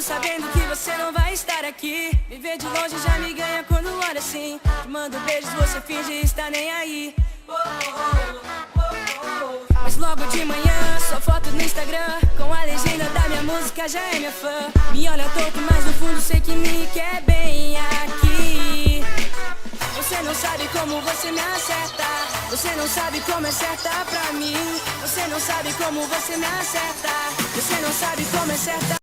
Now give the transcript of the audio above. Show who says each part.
Speaker 1: Sabendo que você não vai estar aqui, me ver de longe já me ganha quando olha assim. Te mando beijos, você finge estar nem aí. Mas logo de manhã, sua foto no Instagram com a legenda da minha música já é minha fã. Me olha torto, mas no fundo sei que me quer bem aqui. Você não sabe como você me acerta, você não sabe como é certa pra mim. Você não sabe como você me acerta, você não sabe como é certa.